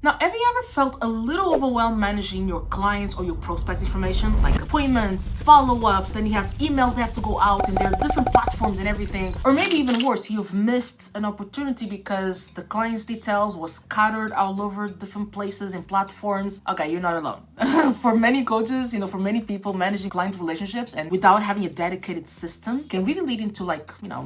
Now, have you ever felt a little overwhelmed managing your clients or your prospects information, like appointments, follow-ups, then you have emails that have to go out and there are different platforms and everything? Or maybe even worse, you've missed an opportunity because the client's details was scattered all over different places and platforms. Okay, you're not alone. For many coaches, for many people, managing client relationships and without having a dedicated system can really lead into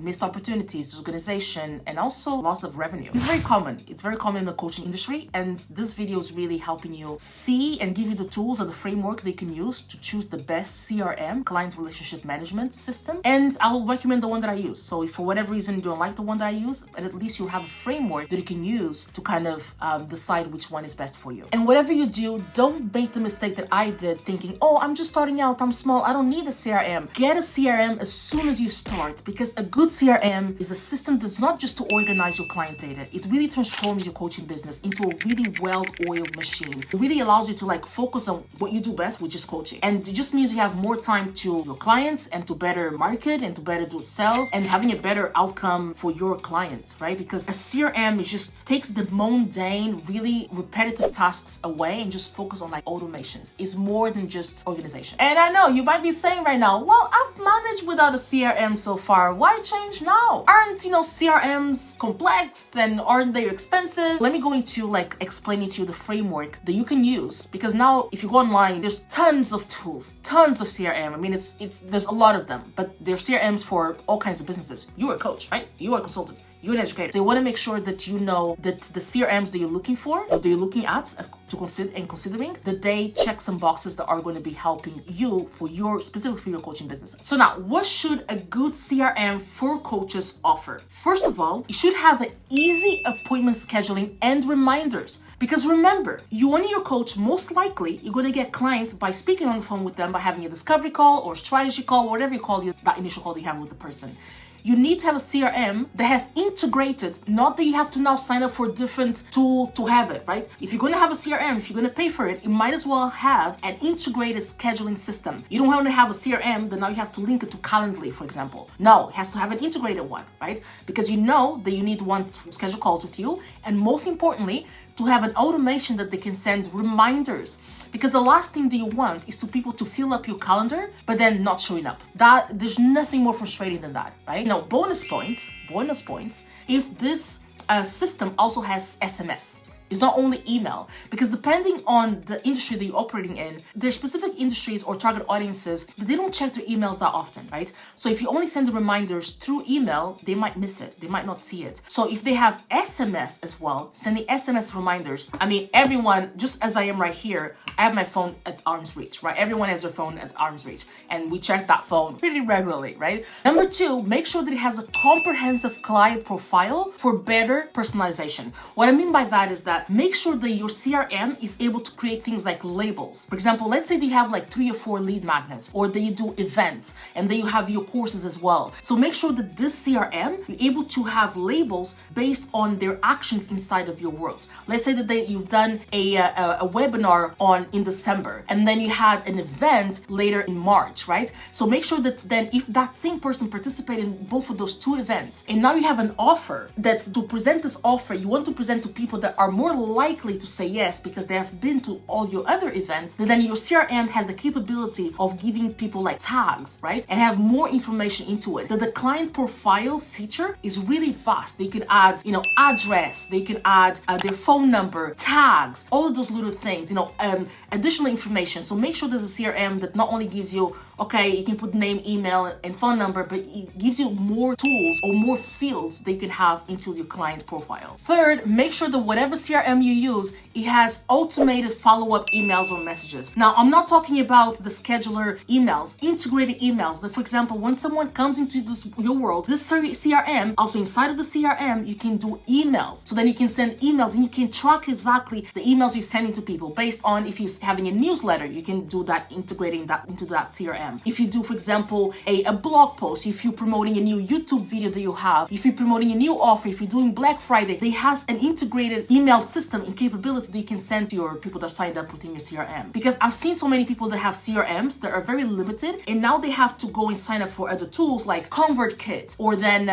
missed opportunities, disorganization, and also loss of revenue. It's very common. It's very common in the coaching industry, and this video is really helping you see and give you the tools and the framework they can use to choose the best CRM, client relationship management system. And I'll recommend the one that I use. So if for whatever reason you don't like the one that I use, at least you'll have a framework that you can use to kind of decide which one is best for you. And whatever you do, don't make the mistake that I did thinking, oh, I'm just starting out, I'm small, I don't need a CRM. Get a CRM as soon as you start, because a good CRM is a system that's not just to organize your client data. It really transforms your coaching business into a really well-oiled machine. It really allows you to focus on what you do best, which is coaching. And it just means you have more time to your clients and to better market and to better do sales and having a better outcome for your clients, right? Because a CRM just takes the mundane, really repetitive tasks away and just focus on automations. It's more than just organization. And I know you might be saying right now, well, I've managed without a CRM so far. Why change now? Aren't, CRMs complex and aren't they expensive? Let me go into explaining to you the framework that you can use, because now if you go online, there's tons of tools, tons of CRM. I mean, there's a lot of them, but there's CRMs for all kinds of businesses. You're a coach, right? You are a consultant. You're an educator. So you want to make sure that you know that the CRMs that you're looking for, or that you're looking at considering, that they check some boxes that are going to be helping you specifically for your coaching business. So now, what should a good CRM for coaches offer? First of all, it should have an easy appointment scheduling and reminders. Because remember, you want your coach, most likely, you're going to get clients by speaking on the phone with them, by having a discovery call or strategy call, whatever you call that initial call that you have with the person. You need to have a CRM that has integrated, not that you have to now sign up for a different tool to have it, right? If you're going to have a CRM, if you're going to pay for it, you might as well have an integrated scheduling system. You don't want to have a CRM that now you have to link it to Calendly, for example. No, it has to have an integrated one, right? Because you know that you need one to schedule calls with you, and most importantly, to have an automation that they can send reminders. Because the last thing that you want is to people to fill up your calendar, but then not showing up. There's nothing more frustrating than that, right? Now, bonus points, if this system also has SMS. It's not only email, because depending on the industry that you're operating in, there's specific industries or target audiences that they don't check their emails that often, right? So if you only send the reminders through email, they might miss it. They might not see it. So if they have SMS as well, sending SMS reminders, I mean, everyone, just as I am right here, I have my phone at arm's reach, right? Everyone has their phone at arm's reach, and we check that phone pretty regularly, right? Number two, make sure that it has a comprehensive client profile for better personalization. What I mean by that is that make sure that your CRM is able to create things like labels. For example, let's say that you have 3 or 4 lead magnets, or that you do events, and then you have your courses as well. So make sure that this CRM, you're able to have labels based on their actions inside of your world. Let's say that you've done a webinar in December, and then you had an event later in March, right? So make sure that then if that same person participated in both of those 2 events, and now you have an offer, that to present this offer, you want to present to people that are more likely to say yes because they have been to all your other events, then your CRM has the capability of giving people tags, right? And have more information into it. The client profile feature is really vast. They can add, address, they can add their phone number, tags, all of those little things, additional information. So make sure there's a CRM that not only gives you, you can put name, email, and phone number, but it gives you more tools or more fields that you can have into your client profile. Third, make sure that whatever CRM you use, it has automated follow-up emails or messages. Now, I'm not talking about the scheduler emails, integrated emails. That, for example, when someone comes into your world, this CRM, also inside of the CRM, you can do emails. So then you can send emails and you can track exactly the emails you're sending to people based on if you you're having a newsletter, you can do that, integrating that into that CRM. If you do, for example, a blog post, if you're promoting a new YouTube video that you have, if you're promoting a new offer, if you're doing Black Friday, they has an integrated email system and capability that you can send to your people that signed up within your CRM. Because I've seen so many people that have CRMs that are very limited, and now they have to go and sign up for other tools like ConvertKit, or then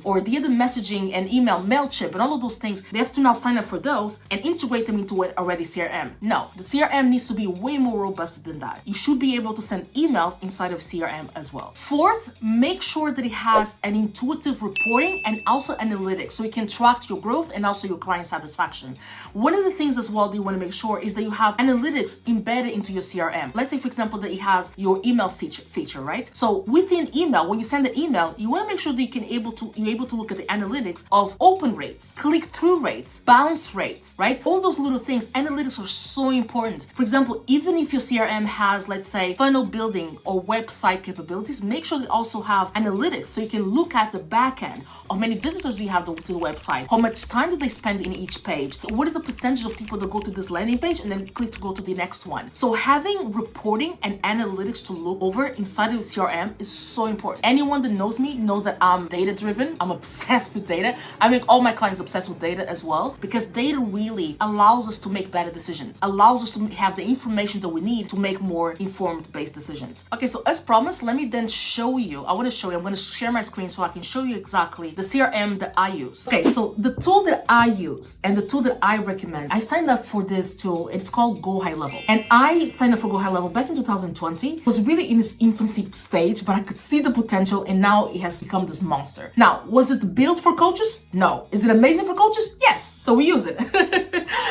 or the other messaging and email, MailChimp, and all of those things. They have to now sign up for those and integrate them into an already CRM. No, the CRM needs to be way more robust than that. You should be able to send emails inside of CRM as well. Fourth, make sure that it has an intuitive reporting and also analytics, so you can track your growth and also your client satisfaction. One of the things as well that you want to make sure is that you have analytics embedded into your CRM. Let's say, for example, that it has your email feature, right? So within email, when you send an email, you want to make sure that you're able to look at the analytics of open rates, click-through rates, bounce rates, right? All those little things, analytics are so important. For example, even if your CRM has, let's say, funnel building or website capabilities, make sure they also have analytics so you can look at the back end. How many visitors do you have to the website? How much time do they spend in each page? What is the percentage of people that go to this landing page and then click to go to the next one? So having reporting and analytics to look over inside of CRM is so important. Anyone that knows me knows that I'm data driven. I'm obsessed with data. I make all my clients obsessed with data as well, because data really allows us to make better decisions, allows us to have the information that we need to make more informed based decisions. Okay, so as promised, let me then show you. I'm going to share my screen so I can show you exactly the CRM that I use. Okay, so the tool that I use and the tool that I recommend, I signed up for this tool. It's called Go High Level. And I signed up for Go High Level back in 2020. It was really in its infancy stage, but I could see the potential, and now it has become this monster. Now, was it built for coaches? No. Is it amazing for coaches? Yes. So we use it.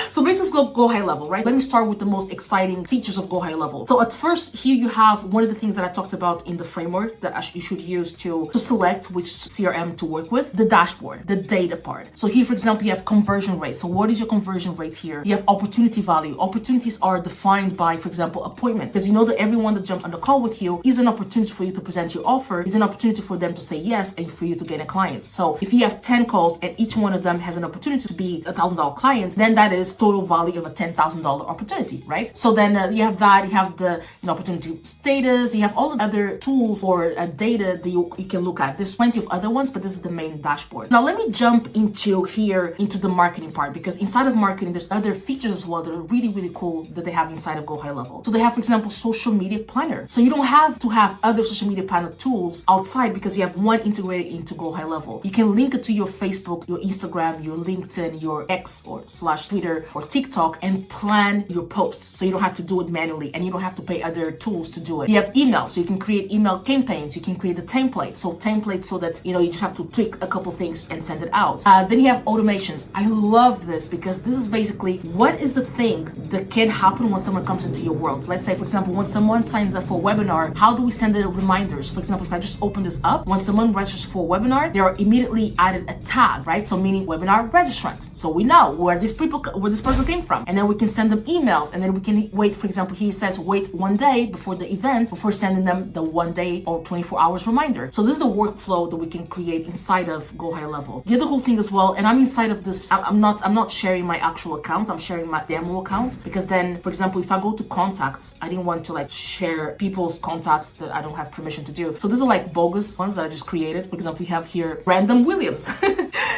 So basically, Go High Level, right? Let me start with the most exciting features of Go High Level. So at first, here you have one of the things that I talked about in the framework that you should use to select which CRM to work with, the dashboard, the data part. So here, for example, you have conversion rate. So what is your conversion rate here? You have opportunity value. Opportunities are defined by, for example, appointment. Because you know that everyone that jumps on the call with you is an opportunity for you to present your offer, is an opportunity for them to say yes and for you to gain a client. So if you have 10 calls and each one of them has an opportunity to be $1,000 client, then that is total value of a $10,000 opportunity, right? So then you have that, you have the opportunity status, you have all the other tools or data that you can look at. There's plenty of other ones, but this is the main dashboard. Now let me jump into the marketing part, because inside of marketing, there's other features as well that are really, really cool that they have inside of Go High Level. So they have, for example, social media planner. So you don't have to have other social media planner tools outside, because you have one integrated into Go High Level. You can link it to your Facebook, your Instagram, your LinkedIn, your X or / Twitter or TikTok, and plan your posts. So you don't have to do it manually, and you don't have to pay other tools to do it. You have email, so you can create email campaigns. You can create the template. So templates so that, you just have to tweak a couple things and send it out. Then you have automations. I love this because this is basically what is the thing that can happen when someone comes into your world. Let's say, for example, when someone signs up for a webinar, how do we send the reminders? For example, if I just open this up, when someone registers for a webinar, they are immediately added a tag, right? So meaning webinar registrants. So we know where this person came from, and then we can send them emails, and then we can wait. For example, here it says wait 1 day before the event before sending them the 1 day or 24 hours reminder. So this is the workflow that we can create inside of Go High Level. The other cool thing as well, and I'm inside of this, I'm not sharing my actual account, I'm sharing my demo account, because then, for example, if I go to contacts, I didn't want to share people's contacts that I don't have permission to do. So these are bogus ones that I just created. For example, we have here Random Williams.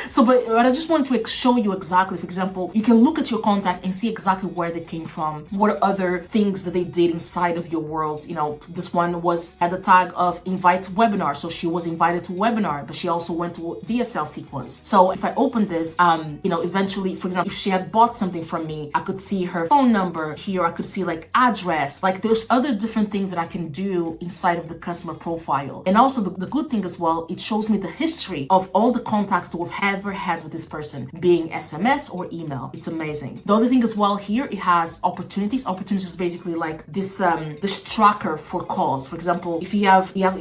So, but I just want to show you exactly, for example, you can look at your contact and see exactly where they came from, what are other things that they did inside of your world. This one had the tag of invite webinar. So she was invited to webinar, but she also went to VSL sequence. So if I open this, eventually, for example, if she had bought something from me, I could see her phone number here. I could see address, there's other different things that I can do inside of the customer profile. And also the good thing as well, it shows me the history of all the contacts that we've ever had with this person, being SMS or email. It's amazing. The other thing as well here, it has opportunities. Opportunities is basically this tracker for calls. For example, if you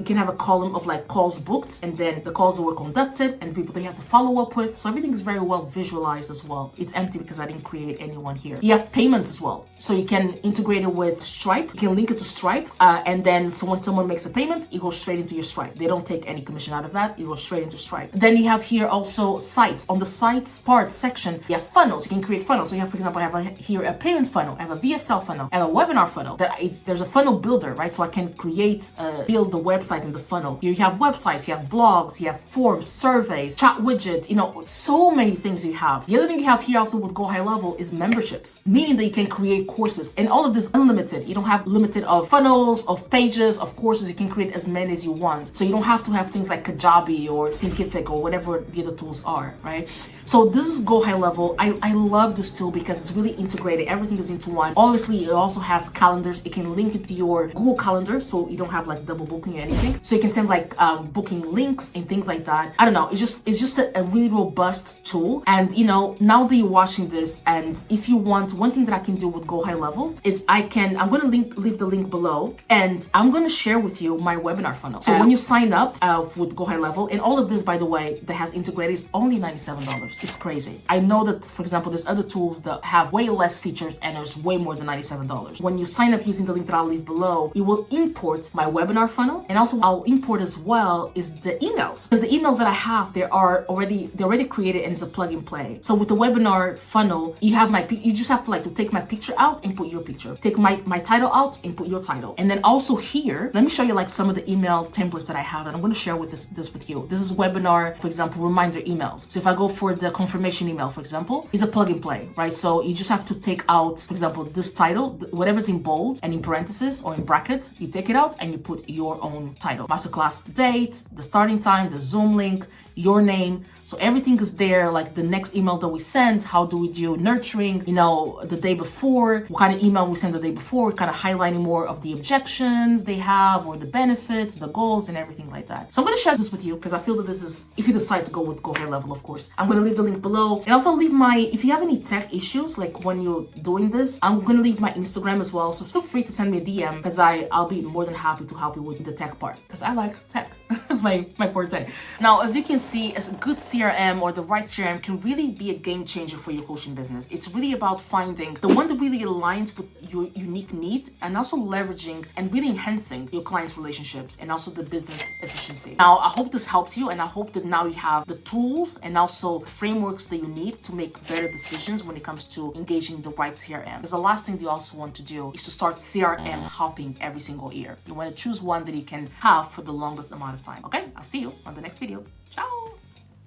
can have a column of calls booked, and then the calls that were conducted and people that you have to follow up with. So everything is very well visualized as well. It's empty because I didn't create anyone here. You have payments as well. So you can integrate it with Stripe. You can link it to Stripe. And then so when someone makes a payment, it goes straight into your Stripe. They don't take any commission out of that. It goes straight into Stripe. Then you have here also sites. On the sites part section, you have funnels. You can create funnels. So you have, for example, I have here a payment funnel, I have a VSL funnel, and a webinar funnel. There's a funnel builder, right? So I can build the website in the funnel. Here you have websites, you have blogs, you have forms, surveys, chat widgets, so many things you have. The other thing you have here also with Go High Level is memberships, meaning that you can create courses, and all of this unlimited. You don't have limited of funnels, of pages, of courses. You can create as many as you want. So you don't have to have things like Kajabi or Thinkific or whatever the other tools are, right? So this is Go High Level. I love this tool because it's really integrated. Everything is into one. Obviously, it also has calendars. It can link it to your Google Calendar, so you don't have like double booking or anything. So you can send like booking links and things like that. I don't know. It's just a really robust tool. And now that you're watching this, and if you want, one thing that I can do with Go High Level is I'm gonna leave the link below, and I'm gonna share with you my webinar funnel. So when you sign up with Go High Level, and all of this, by the way, that has integrated is only $97. It's crazy. I know that, for example, there's other tools that have way less features and there's way more than $97. When you sign up using the link that I'll leave below, it will import my webinar funnel, and also I'll import as well is the emails, because the emails that I have, they're already created, and it's a plug and play. So with the webinar funnel, you just have to take my picture out and put your picture, take my title out and put your title. And then also here, let me show you like some of the email templates that I have, and I'm going to share with this with you. This is webinar, for example, reminder emails. So if I go for the confirmation email, for example, it's a plug and play, right? So you just have to take out, for example, this title, whatever's in bold and in parentheses or in brackets, you take it out and you put your own title, masterclass date, the starting time, the Zoom link, your name. So everything is there, like the next email that we send, how do we do nurturing, the day before, what kind of email we send the day before, kind of highlighting more of the objections they have or the benefits, the goals, and everything like that. So I'm going to share this with you because I feel that this is, if you decide to go with Go High Level, of course, I'm going to leave the link below, and also leave if you have any tech issues, like when you're doing this, I'm going to leave my Instagram as well. So feel free to send me a DM, because I'll be more than happy to help you with the tech part, because I like tech. That's my forte. Now, as you can see, as a good CRM or the right CRM can really be a game changer for your coaching business. It's really about finding the one that really aligns with your unique needs, and also leveraging and really enhancing your clients' relationships and also the business efficiency. Now, I hope this helps you, and I hope that now you have the tools and also frameworks that you need to make better decisions when it comes to engaging the right CRM. Because the last thing you also want to do is to start CRM hopping every single year. You want to choose one that you can have for the longest amount of time. Okay, I'll see you on the next video. Ciao.